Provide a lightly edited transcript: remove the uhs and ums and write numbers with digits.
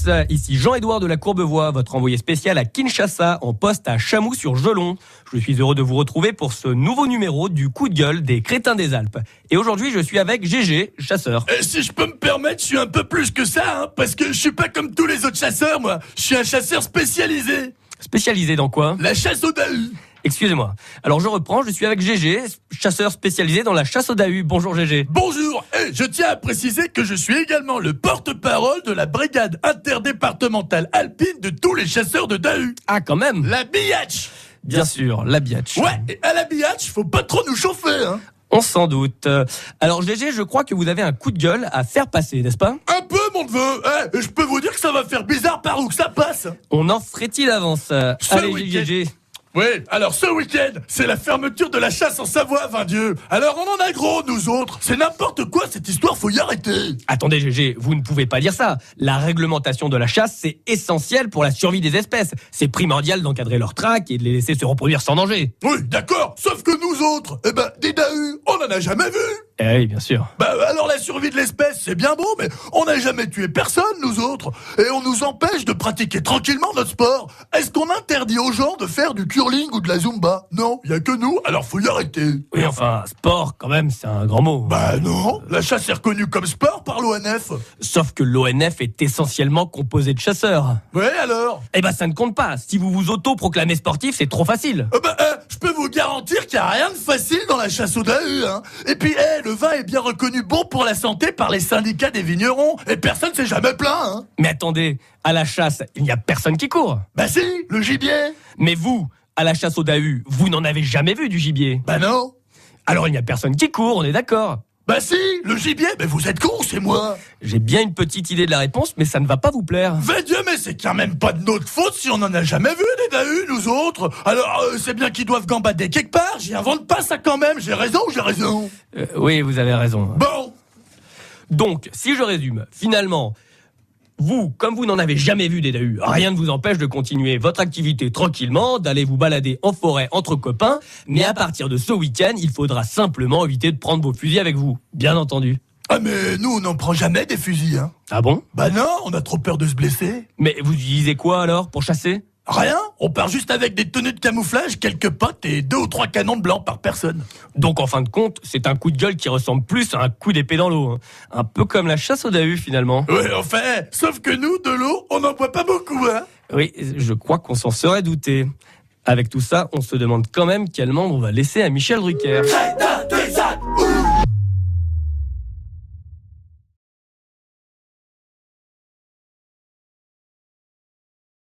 tous, ici Jean-Édouard de la Courbevoie, votre envoyé spécial à Kinshasa, en poste à Chamoux-sur-Gelon. Je suis heureux de vous retrouver pour ce nouveau numéro du coup de gueule des crétins des Alpes. Et aujourd'hui, je suis avec GG, chasseur. Si je peux me permettre, je suis un peu plus que ça, parce que je suis pas comme tous les autres chasseurs, moi. Je suis un chasseur spécialisé. Spécialisé dans quoi ? La chasse au dahu. Excusez-moi. Alors je reprends, je suis avec GG, chasseur spécialisé dans la chasse au dahu. Bonjour GG. Bonjour, et je tiens à préciser que je suis également le porte-parole de la brigade interdépartementale alpine de tous les chasseurs de dahu. Ah, quand même. La biatch. Bien sûr, la biatch. Ouais, et à la biatch, faut pas trop nous chauffer, hein. On s'en doute. Alors GG, je crois que vous avez un coup de gueule à faire passer, n'est-ce pas ? Un peu, mon neveu. Je peux vous dire que ça va faire bizarre par où que ça passe. On en ferait-il d'avance ? Allez week-end. GG. Oui, alors ce week-end, c'est la fermeture de la chasse en Savoie, vain Dieu. Alors on en a gros, nous autres. C'est n'importe quoi cette histoire, faut y arrêter. Attendez GG, vous ne pouvez pas dire ça. La réglementation de la chasse, c'est essentiel pour la survie des espèces. C'est primordial d'encadrer leur traque et de les laisser se reproduire sans danger. Oui, d'accord, sauf que nous autres, des dahus, on en a jamais vu. Eh oui, bien sûr. Alors la survie de l'espèce, c'est bien beau, mais on n'a jamais tué personne, nous autres. Et on nous empêche de pratiquer tranquillement notre sport. Est-ce qu'on interdit aux gens de faire du curling ou de la zumba ? Non, y a que nous, alors faut y arrêter. Oui, enfin, sport, quand même, c'est un grand mot. Non, la chasse est reconnue comme sport par l'ONF. Sauf que l'ONF est essentiellement composé de chasseurs. Ouais, alors ? Eh ben, ça ne compte pas. Si vous vous auto-proclamez sportif, c'est trop facile. Je peux vous garantir qu'il n'y a rien de facile dans la chasse au dahu, hein. Et puis, le vin est bien reconnu bon pour la santé par les syndicats des vignerons. Et personne s'est jamais plaint, hein. Mais attendez, à la chasse, il n'y a personne qui court. Si, le gibier. Mais vous, à la chasse au dahu, vous n'en avez jamais vu du gibier. Non. Alors il n'y a personne qui court, on est d'accord. Si, le gibier, mais vous êtes con, c'est moi. J'ai bien une petite idée de la réponse, mais ça ne va pas vous plaire. Va Dieu, mais c'est quand même pas de notre faute si on en a jamais vu des dahus, nous autres. Alors, c'est bien qu'ils doivent gambader quelque part, j'y invente pas ça quand même, j'ai raison ou j'ai raison ? Oui, vous avez raison. Bon. Donc, si je résume, finalement, vous, comme vous n'en avez jamais vu des dahus, rien ne vous empêche de continuer votre activité tranquillement, d'aller vous balader en forêt entre copains, mais à partir de ce week-end, il faudra simplement éviter de prendre vos fusils avec vous, bien entendu. Mais nous, on n'en prend jamais des fusils, hein. Ah bon ? Non, on a trop peur de se blesser. Mais vous utilisez quoi alors, pour chasser ? Rien, on part juste avec des tenues de camouflage, quelques potes et 2 ou 3 canons de blanc par personne. Donc en fin de compte, c'est un coup de gueule qui ressemble plus à un coup d'épée dans l'eau. Un peu comme la chasse au dahu finalement. Ouais, enfin, sauf que nous, de l'eau, on n'en boit pas beaucoup, hein. Oui, je crois qu'on s'en serait douté. Avec tout ça, on se demande quand même quel membre on va laisser à Michel Drucker.